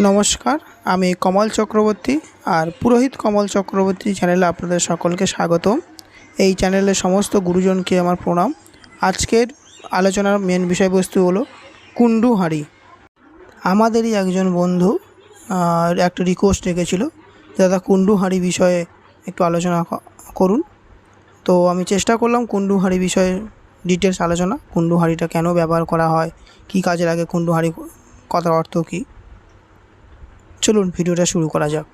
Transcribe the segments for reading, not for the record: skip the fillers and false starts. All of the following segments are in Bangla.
নমস্কার, আমি কমল চক্রবর্তী আর পুরোহিত কমল চক্রবর্তী চ্যানেলে আপনাদের সকলকে স্বাগতম। এই চ্যানেলের সমস্ত গুরুজনকে আমার প্রণাম। আজকের আলোচনার মেন বিষয়বস্তু হলো কুন্ডু হাঁড়ি। আমাদেরই একজন বন্ধু একটা রিকোয়েস্ট রেখেছিল, দাদা কুন্ডু হাঁড়ি বিষয়ে একটু আলোচনা করুন। তো আমি চেষ্টা করলাম কুন্ডু হাঁড়ি বিষয়ে ডিটেলস আলোচনা। কুন্ডু হাঁড়িটা কেন ব্যবহার করা হয়, কী কাজে লাগে, কুন্ডু হাঁড়ি কথার অর্থ কী। চলুন ভিডিওটা শুরু করা যাক।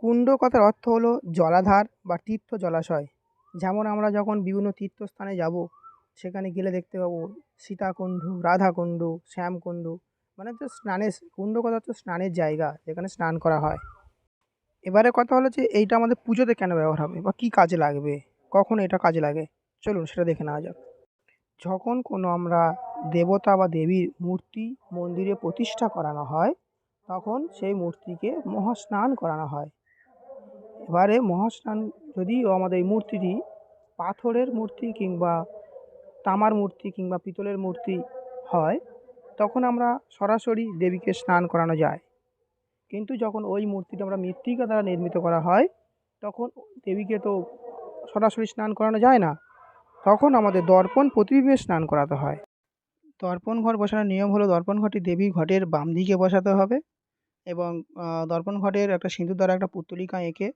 কুণ্ড কথার অর্থ হলো জলাধার বা তীর্থ জলাশয়। যেমন আমরা যখন বিভিন্ন তীর্থস্থানে যাব, সেখানে গেলে দেখতে পাবো সীতাকুণ্ড, রাধাকুণ্ড, শ্যামকুণ্ড, মানে তো স্নানের কুণ্ড কথা হচ্ছে স্নানের জায়গা, যেখানে স্নান করা হয়। এবারে কথা হলো যে এইটা আমাদের পুজোতে কেন ব্যবহার হবে বা কী কাজে লাগবে, কখন এটা কাজে লাগে, চলুন সেটা দেখে নেওয়া যাক। যখন কোনো আমরা দেবতা বা দেবীর মূর্তি মন্দিরে প্রতিষ্ঠা করানো হয়, তখন সেই মূর্তিকে মহাস্নান করানো হয়। এবারে মহাস্নান যদিও আমাদের এই মূর্তিটি পাথরের মূর্তি কিংবা তামার মূর্তি কিংবা পিতলের মূর্তি হয়, তখন আমরা সরাসরি দেবীকে স্নান করানো যায়। কিন্তু যখন ওই মূর্তিটা আমরা মৃত্তিকা দ্বারা নির্মিত করা হয়, তখন দেবীকে তো সরাসরি স্নান করানো যায় না। তখন আমাদের দর্পণ প্রতিবিম্বে স্নান করাতে হয়। দর্পণ ঘট বসানোর নিয়ম হলো, দর্পণ ঘরটি দেবী ঘটের বাম দিকে বসাতে হবে এবং দর্পণ ঘটের একটা সিঁদুর দ্বারা একটা পুত্তলিকা এঁকে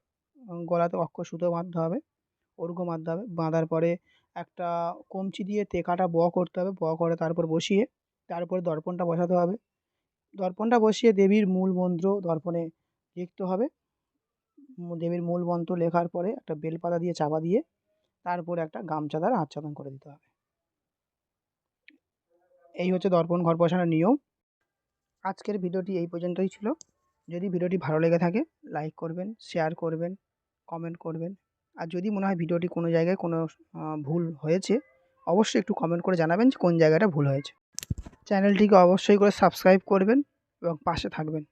গলাতে অক্ষ সুতো বাঁধতে হবে, অর্ঘ্য বাঁধতে হবে। বাঁধার পরে একটা কঞ্চি দিয়ে তেকাটা করতে হবে, করে তারপর বসিয়ে তারপরে দর্পণটা বসাতে হবে। দর্পণটা বসিয়ে দেবীর মূল মন্ত্র দর্পণে লিখতে হবে। দেবীর মূল মন্ত্র লেখার পরে একটা বেলপাতা দিয়ে চাপা দিয়ে তারপরে একটা গামছা দ্বারা আচ্ছাদন করে দিতে হবে। এই হচ্ছে দর্পণ ঘট বসানোর নিয়ম। আজকের ভিডিওটি এই পর্যন্তই ছিল। যদি ভিডিওটি ভালো লেগে থাকে লাইক করবেন, শেয়ার করবেন, কমেন্ট করবেন। আর যদি মনে হয় ভিডিওটি কোনো জায়গায় কোনো ভুল হয়েছে, অবশ্যই একটু কমেন্ট করে জানাবেন যে কোন জায়গাটা ভুল হয়েছে। চ্যানেলটিকে অবশ্যই করে সাবস্ক্রাইব করবেন এবং পাশে থাকবেন।